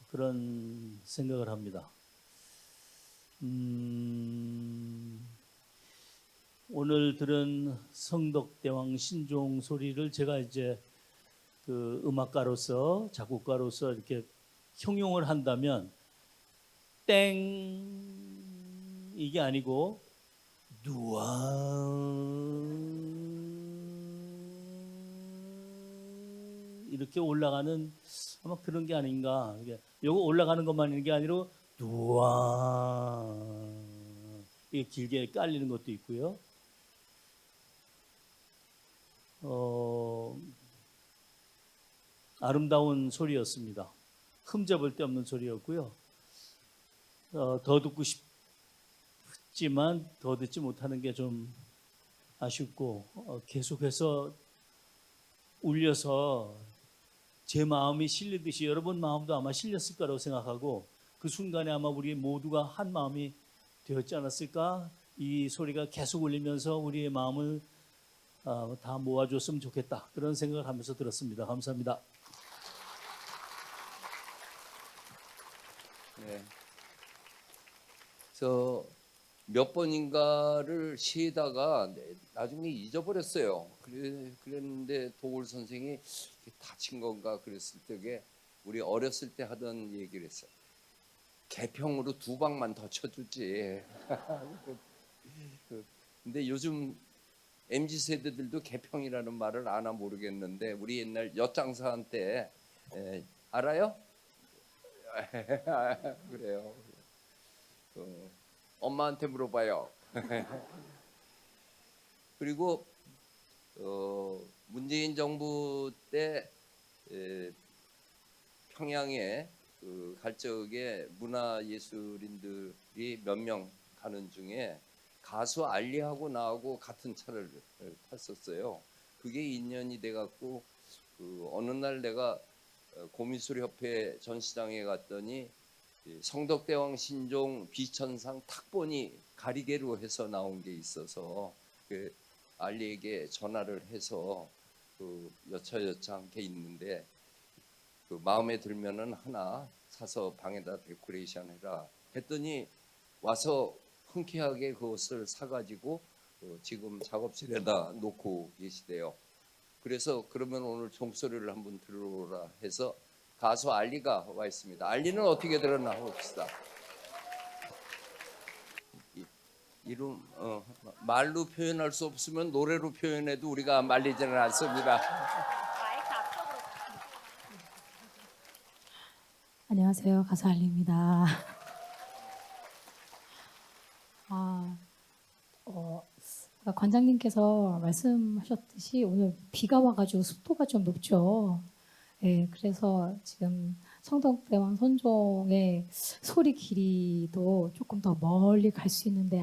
그런 생각을 합니다. 오늘 들은 성덕대왕 신종 소리를 제가 이제 그 음악가로서 작곡가로서 이렇게 형용을 한다면 땡 이게 아니고 누아 이렇게 올라가는 아마 그런 게 아닌가. 요거 올라가는 것만 있는 게 아니라 누아 이게 길게 깔리는 것도 있고요. 아름다운 소리였습니다. 흠잡을 데 없는 소리였고요. 더 듣고 싶지만 더 듣지 못하는 게 좀 아쉽고 계속해서 울려서 제 마음이 실리듯이 여러분 마음도 아마 실렸을 거라고 생각하고 그 순간에 아마 우리 모두가 한 마음이 되었지 않았을까? 이 소리가 계속 울리면서 우리의 마음을 다 모아줬으면 좋겠다. 그런 생각을 하면서 들었습니다. 감사합니다. 네. 저 몇 번인가를 쉬다가 나중에 잊어버렸어요. 그랬는데 도굴 선생이 다친 건가 그랬을 적에 우리 어렸을 때 하던 얘기를 했어요. 개평으로 2방만 더 쳐주지. 근데 요즘 MZ 세대들도 개평이라는 말을 아나 모르겠는데 우리 옛날 엿장사한 때 알아요? 그래요. 엄마한테 물어봐요. 그리고 문재인 정부 때 평양에 갈 적에 문화예술인들이 몇 명 가는 중에 가수 알리하고 나하고 같은 차를 탔었어요. 그게 인연이 돼갖고 어느 날 내가 고미술협회 전시장에 갔더니 성덕대왕 신종 비천상 탁본이 가리개로 해서 나온 게 있어서 그 알리에게 전화를 해서 여차여차한 게 있는데 마음에 들면은 하나 사서 방에다 데코레이션 해라 했더니 와서 흔쾌하게 그것을 사가지고 지금 작업실에다 놓고 계시대요. 그래서 그러면 오늘 종소리를 한번 들어오라 해서 가수 알리가 와 있습니다. 알리는 어떻게 들었나 봅시다. 이름 말로 표현할 수 없으면 노래로 표현해도 우리가 말리지는 않습니다. 안녕하세요. 가수 알리입니다. 관장님께서 말씀하셨듯이 오늘 비가 와가지고 습도가 좀 높죠. 예, 그래서 지금 성덕대왕 선종의 소리 길이도 조금 더 멀리 갈 수 있는데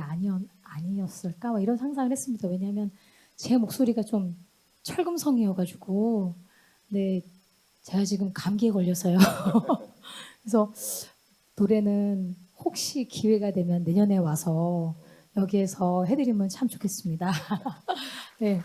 아니었을까? 뭐 이런 상상을 했습니다. 왜냐하면 제 목소리가 좀 철금성이어가지고, 네, 제가 지금 감기에 걸려서요. 그래서 노래는 혹시 기회가 되면 내년에 와서 여기에서 해드리면 참 좋겠습니다. 네.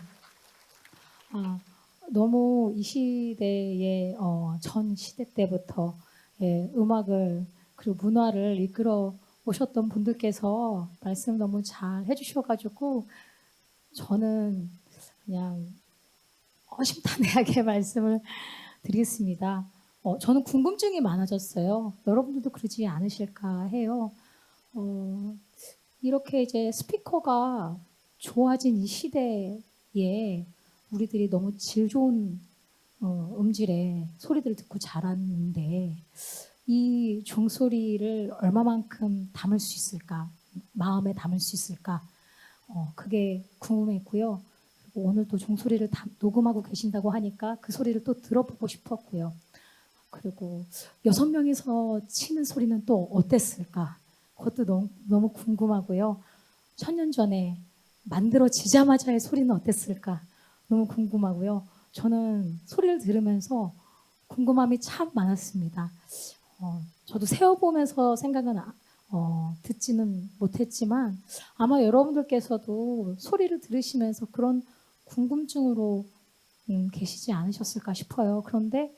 너무 이 시대의 전 시대 때부터 음악을 그리고 문화를 이끌어 오셨던 분들께서 말씀 너무 잘 해주셔가지고 저는 그냥 허심탄회하게 말씀을 드리겠습니다. 저는 궁금증이 많아졌어요. 여러분들도 그러지 않으실까 해요. 이렇게 이제 스피커가 좋아진 이 시대에 우리들이 너무 질 좋은 음질의 소리들을 듣고 자랐는데 이 종소리를 얼마만큼 담을 수 있을까, 마음에 담을 수 있을까, 그게 궁금했고요. 그리고 오늘 또 종소리를 녹음하고 계신다고 하니까 그 소리를 또 들어보고 싶었고요. 그리고 6명이서 치는 소리는 또 어땠을까, 그것도 너무 궁금하고요. 1000년 전에 만들어지자마자의 소리는 어땠을까 너무 궁금하고요. 저는 소리를 들으면서 궁금함이 참 많았습니다. 저도 세어보면서 생각은 듣지는 못했지만 아마 여러분들께서도 소리를 들으시면서 그런 궁금증으로 계시지 않으셨을까 싶어요. 그런데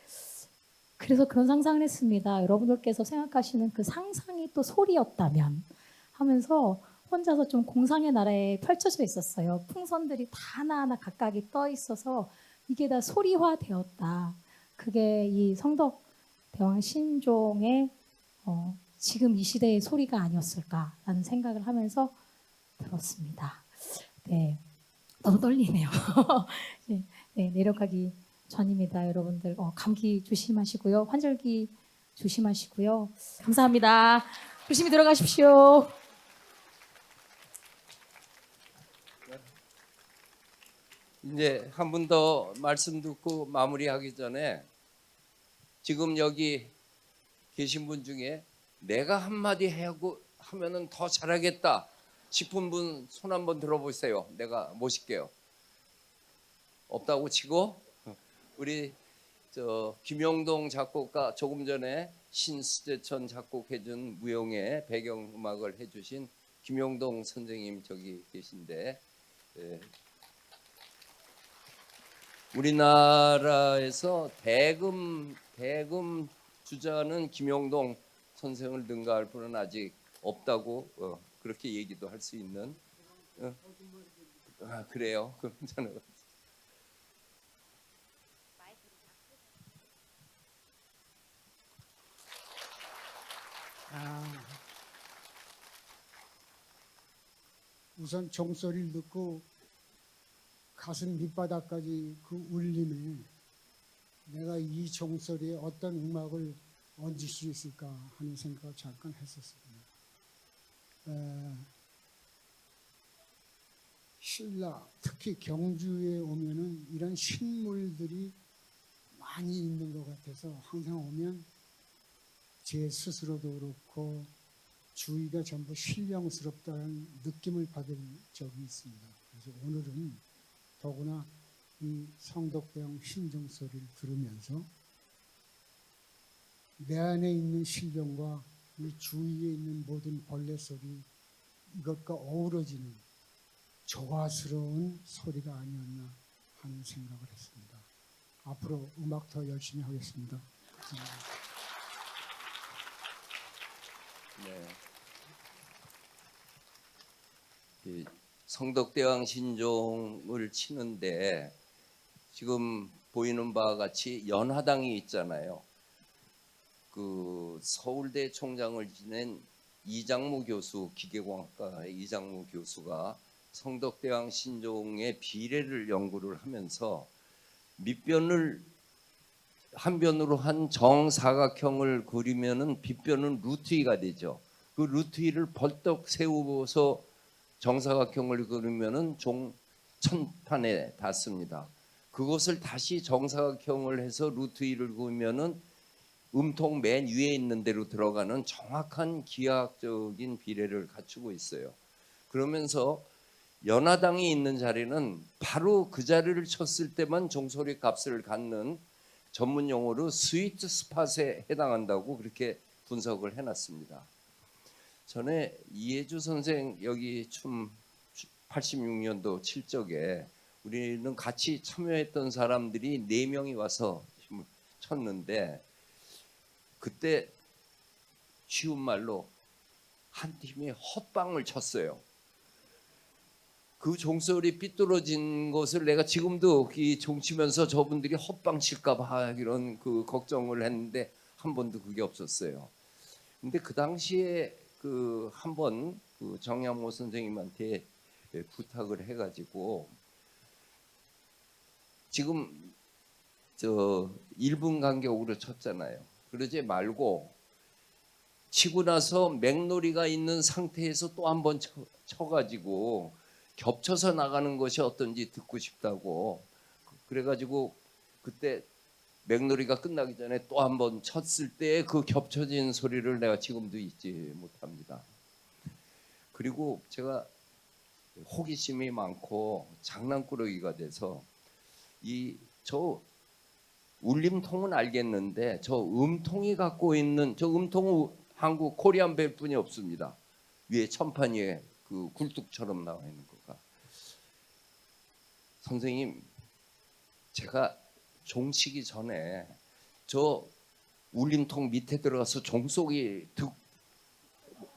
그래서 그런 상상을 했습니다. 여러분들께서 생각하시는 그 상상이 또 소리였다면 하면서 혼자서 좀 공상의 나라에 펼쳐져 있었어요. 풍선들이 다 하나하나 각각이 떠 있어서 이게 다 소리화되었다. 그게 이 성덕대왕 신종의 지금 이 시대의 소리가 아니었을까라는 생각을 하면서 들었습니다. 네, 너무 떨리네요. 네, 내려가기 전입니다. 여러분들 감기 조심하시고요. 환절기 조심하시고요. 감사합니다. 조심히 들어가십시오. 이제 한 분 더 말씀 듣고 마무리하기 전에 지금 여기 계신 분 중에 내가 한마디 하고 하면은 더 잘하겠다 싶은 분 손 한번 들어보세요. 내가 모실게요. 없다고 치고 우리 김용동 작곡가 조금 전에 신수재천 작곡해준 무용의 배경음악을 해주신 김용동 선생님 저기 계신데 우리나라에서 대금 주자는 김용동 선생을 능가할 분은 아직 없다고 그렇게 얘기도 할 수 있는 그래요. 그럼 저는 우선 종소리를 듣고 가슴 밑바닥까지 그 울림에 내가 이 종소리에 어떤 음악을 얹을 수 있을까 하는 생각을 잠깐 했었습니다. 신라, 특히 경주에 오면은 이런 신물들이 많이 있는 것 같아서 항상 오면 제 스스로도 그렇고 주위가 전부 신령스럽다는 느낌을 받은 적이 있습니다. 그래서 오늘은 더구나 이 성덕대왕 신종소리를 들으면서 내 안에 있는 신령과 이 주위에 있는 모든 벌레 소리 이것과 어우러지는 조화스러운 소리가 아니었나 하는 생각을 했습니다. 앞으로 음악 더 열심히 하겠습니다. 네. 이 성덕대왕 신종을 치는데 지금 보이는 바와 같이 연화당이 있잖아요. 그 서울대 총장을 지낸 이장무 교수, 기계공학과의 이장무 교수가 성덕대왕 신종의 비례를 연구를 하면서 밑변을 한 변으로 한 정사각형을 그리면은 빗변은 루트이가 되죠. 그 루트이를 벌떡 세우고서 정사각형을 그리면은 종천판에 닿습니다. 그것을 다시 정사각형을 해서 루트이를 그리면은 음통 맨 위에 있는 데로 들어가는 정확한 기하학적인 비례를 갖추고 있어요. 그러면서 연화당이 있는 자리는 바로 그 자리를 쳤을 때만 종소리 값을 갖는 전문 용어로 스위트 스팟에 해당한다고 그렇게 분석을 해놨습니다. 전에 이해주 선생 여기 춤 86년도 칠적에 우리는 같이 참여했던 사람들이 4명이 와서 춤을 췄는데 그때 쉬운 말로 한 팀이 헛방을 쳤어요. 그 종소리 삐뚤어진 것을 내가 지금도 이 종치면서 저분들이 헛방 칠까봐 이런 그 걱정을 했는데 한 번도 그게 없었어요. 근데 그 당시에 그 한 번 그 정양모 선생님한테 부탁을 해가지고 지금 저 1분 간격으로 쳤잖아요. 그러지 말고 치고 나서 맥놀이가 있는 상태에서 또 한 번 쳐가지고 겹쳐서 나가는 것이 어떤지 듣고 싶다고 그래가지고 그때 맥놀이가 끝나기 전에 또 한 번 쳤을 때 그 겹쳐진 소리를 내가 지금도 잊지 못합니다. 그리고 제가 호기심이 많고 장난꾸러기가 돼서 저 울림통은 알겠는데 저 음통이 갖고 있는 저 음통은 한국 코리안 벨뿐이 없습니다. 위에 천판 위에 그 굴뚝처럼 나와 있는 거가. 선생님, 제가 종치기 전에 저 울림통 밑에 들어가서 종소리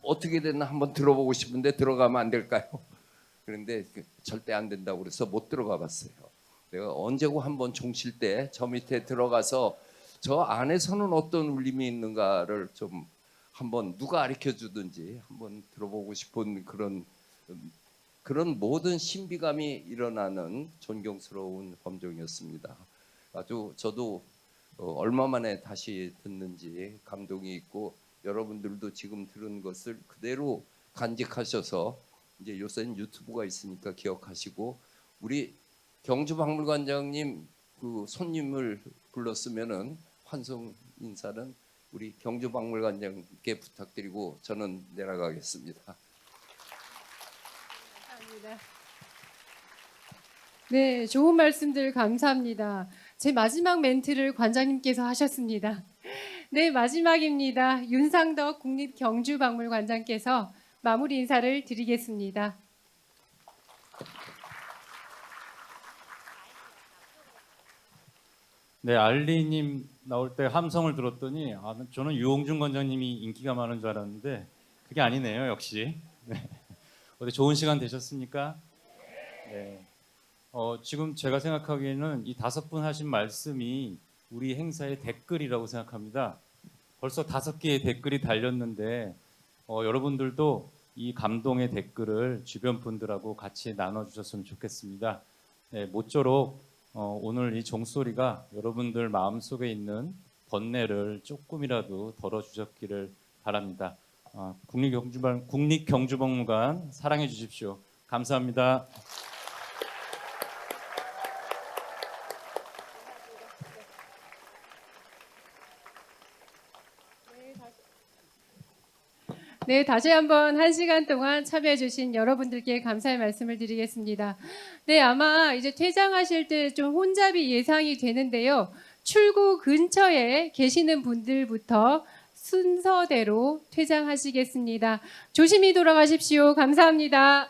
어떻게 됐나 한번 들어보고 싶은데 들어가면 안 될까요? 그런데 절대 안 된다고 그래서 못 들어가 봤어요. 내가 언제고 한번 종칠 때 저 밑에 들어가서 저 안에서는 어떤 울림이 있는가를 좀 한번 누가 가르쳐 주든지 한번 들어보고 싶은 그런 모든 신비감이 일어나는 존경스러운 범종이었습니다. 아주 저도 얼마 만에 다시 듣는지 감동이 있고 여러분들도 지금 들은 것을 그대로 간직하셔서 이제 요새는 유튜브가 있으니까 기억하시고 우리 경주박물관장님 그 손님을 불렀으면은 환송 인사는 우리 경주박물관장께 부탁드리고 저는 내려가겠습니다. 감사합니다. 네, 좋은 말씀들 감사합니다. 제 마지막 멘트를 관장님께서 하셨습니다. 네, 마지막입니다. 윤상덕 국립경주박물관장께서 마무리 인사를 드리겠습니다. 네, 알리님 나올 때 함성을 들었더니 저는 유홍준 관장님이 인기가 많은 줄 알았는데 그게 아니네요, 역시. 네. 어디 좋은 시간 되셨습니까? 네. 지금 제가 생각하기에는 이 5분 하신 말씀이 우리 행사의 댓글이라고 생각합니다. 벌써 5개의 댓글이 달렸는데 여러분들도 이 감동의 댓글을 주변 분들하고 같이 나눠주셨으면 좋겠습니다. 네, 모쪼록 오늘 이 종소리가 여러분들 마음속에 있는 번뇌를 조금이라도 덜어주셨기를 바랍니다. 국립경주박물관 사랑해 주십시오. 감사합니다. 네, 다시 한번 1시간 동안 참여해 주신 여러분들께 감사의 말씀을 드리겠습니다. 네, 아마 이제 퇴장하실 때 좀 혼잡이 예상이 되는데요. 출구 근처에 계시는 분들부터 순서대로 퇴장하시겠습니다. 조심히 돌아가십시오. 감사합니다.